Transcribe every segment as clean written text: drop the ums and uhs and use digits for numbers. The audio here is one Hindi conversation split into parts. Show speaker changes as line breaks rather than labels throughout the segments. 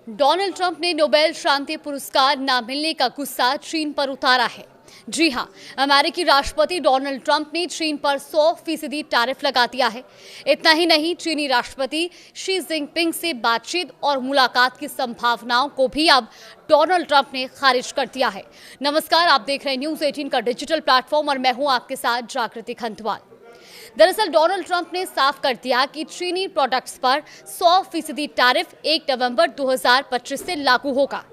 डोनाल्ड ट्रंप ने नोबेल शांति पुरस्कार न मिलने का गुस्सा चीन पर उतारा है। जी हां, अमेरिकी राष्ट्रपति डोनाल्ड ट्रंप ने चीन पर 100% टैरिफ लगा दिया है। इतना ही नहीं, चीनी राष्ट्रपति शी जिनपिंग से बातचीत और मुलाकात की संभावनाओं को भी अब डोनाल्ड ट्रंप ने खारिज कर दिया है। नमस्कार, आप देख रहे हैं न्यूज़ 18 का डिजिटल प्लेटफॉर्म और मैं हूं आपके साथ जागृति खंतवाल। दरअसल डोनाल्ड ट्रंप ने साफ कर दिया कि चीनी प्रोडक्ट्स पर 100% टैरिफ 1 नवंबर 2025 से लागू होगा।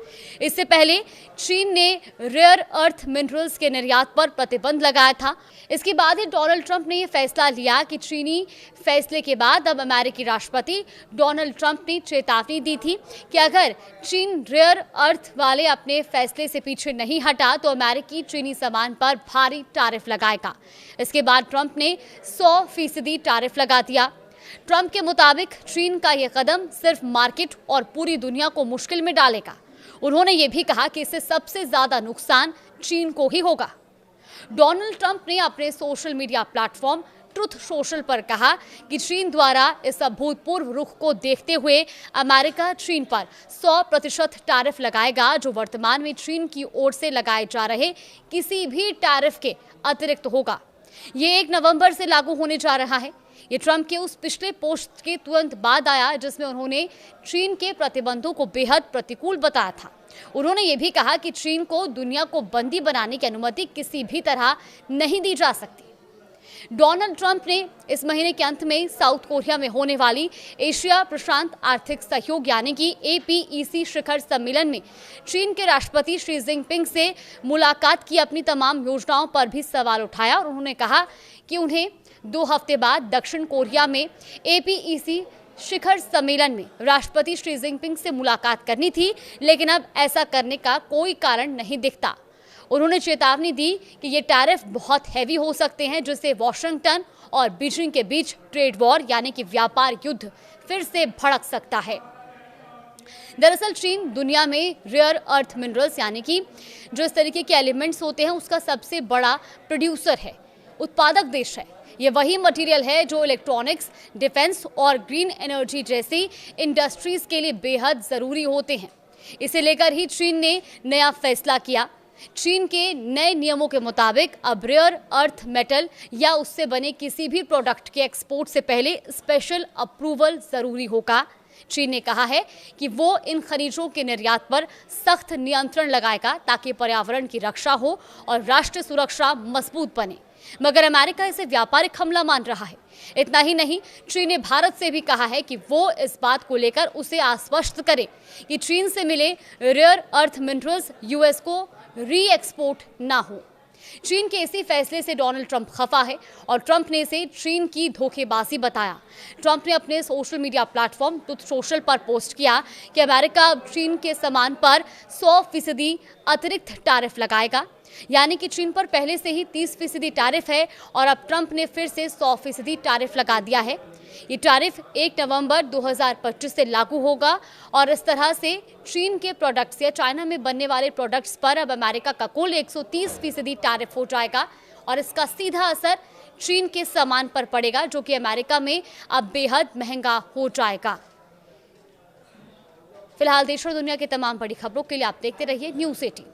इससे पहले चीन ने रेयर अर्थ मिनरल्स के निर्यात पर प्रतिबंध लगाया था। इसके बाद ही डोनाल्ड ट्रंप ने यह फैसला लिया कि चीनी फैसले के बाद अब अमेरिकी राष्ट्रपति डोनाल्ड ट्रंप ने चेतावनी दी थी कि अगर चीन रेयर अर्थ वाले अपने फैसले से पीछे नहीं हटा तो अमेरिकी चीनी सामान पर भारी टैरिफ लगाएगा। इसके बाद ट्रंप ने 100% टैरिफ लगा दिया। ट्रंप के मुताबिक चीन का यह कदम सिर्फ मार्केट और पूरी दुनिया को मुश्किल में डालेगा। उन्होंने ये भी कहा कि इससे सबसे ज्यादा नुकसान चीन को ही होगा। डोनाल्ड ट्रंप ने अपने social media platform truth social पर कहा कि चीन द्वारा इस अभूतपूर्व रुख को देखते हुए अमेरिका चीन पर 100% टैरिफ लगाएगा, जो वर्तमान में चीन की ओर से लगाए जा रहे किसी भी टैरिफ के अतिरिक्त होगा। ये 1 नवंबर से लागू होने जा रहा है। ये ट्रंप के उस पिछले पोस्ट के तुरंत बाद आया जिसमें उन्होंने चीन के प्रतिबंधों को बेहद प्रतिकूल बताया था। उन्होंने ये भी कहा कि चीन को दुनिया को बंदी बनाने की अनुमति किसी भी तरह नहीं दी जा सकती। डोनाल्ड ट्रंप ने इस महीने के अंत में साउथ कोरिया में होने वाली एशिया प्रशांत आर्थिक सहयोग यानी कि APEC शिखर सम्मेलन में चीन के राष्ट्रपति शी जिनपिंग से मुलाकात की अपनी तमाम योजनाओं पर भी सवाल उठाया और उन्होंने कहा कि उन्हें 2 हफ्ते बाद दक्षिण कोरिया में APEC शिखर सम्मेलन में राष्ट्रपति शी जिनपिंग से मुलाकात करनी थी, लेकिन अब ऐसा करने का कोई कारण नहीं दिखता। उन्होंने चेतावनी दी कि ये टैरिफ बहुत हैवी हो सकते हैं, जिससे वॉशिंगटन और बीजिंग के बीच ट्रेड वॉर यानी कि व्यापार युद्ध फिर से भड़क सकता है। दरअसल चीन दुनिया में रेयर अर्थ मिनरल्स यानी कि जो इस तरीके के एलिमेंट्स होते हैं उसका सबसे बड़ा प्रोड्यूसर है, उत्पादक देश है। ये वही मटेरियल है जो इलेक्ट्रॉनिक्स, डिफेंस और ग्रीन एनर्जी जैसी इंडस्ट्रीज के लिए बेहद ज़रूरी होते हैं। इसे लेकर ही चीन ने नया फैसला किया। चीन के नए नियमों के मुताबिक अब रेयर अर्थ मेटल या उससे बने किसी भी प्रोडक्ट के एक्सपोर्ट से पहले स्पेशल अप्रूवल ज़रूरी होगा। चीन ने कहा है कि वो इन खनिजों के निर्यात पर सख्त नियंत्रण लगाएगा ताकि पर्यावरण की रक्षा हो और राष्ट्रीय सुरक्षा मजबूत बने, मगर अमेरिका इसे व्यापारिक हमला मान रहा है। इतना ही नहीं, चीन ने भारत से भी कहा है कि वो इस बात को लेकर उसे आश्वस्त करे कि चीन से मिले रेयर अर्थ मिनरल्स यूएस को री एक्सपोर्ट ना हो। चीन के इसी फैसले से डोनाल्ड ट्रंप खफा है और ट्रंप ने इसे चीन की धोखेबाजी बताया। ट्रंप ने अपने social media platform truth social पर पोस्ट किया कि अमेरिका अब चीन के सामान पर 100% अतिरिक्त टैरिफ लगाएगा, यानी कि चीन पर पहले से ही 30% टैरिफ है और अब ट्रंप ने फिर से 100% टैरिफ लगा दिया है। ये टैरिफ 1 नवंबर 2025 से लागू होगा और इस तरह से चीन के प्रोडक्ट्स या चाइना में बनने वाले प्रोडक्ट्स पर अब अमेरिका का कुल 130% टैरिफ हो जाएगा और इसका सीधा असर चीन के सामान पर पड़ेगा, जो कि अमेरिका में अब बेहद महंगा हो जाएगा। फिलहाल देश और दुनिया की तमाम बड़ी खबरों के लिए आप देखते रहिए न्यूज़ 18।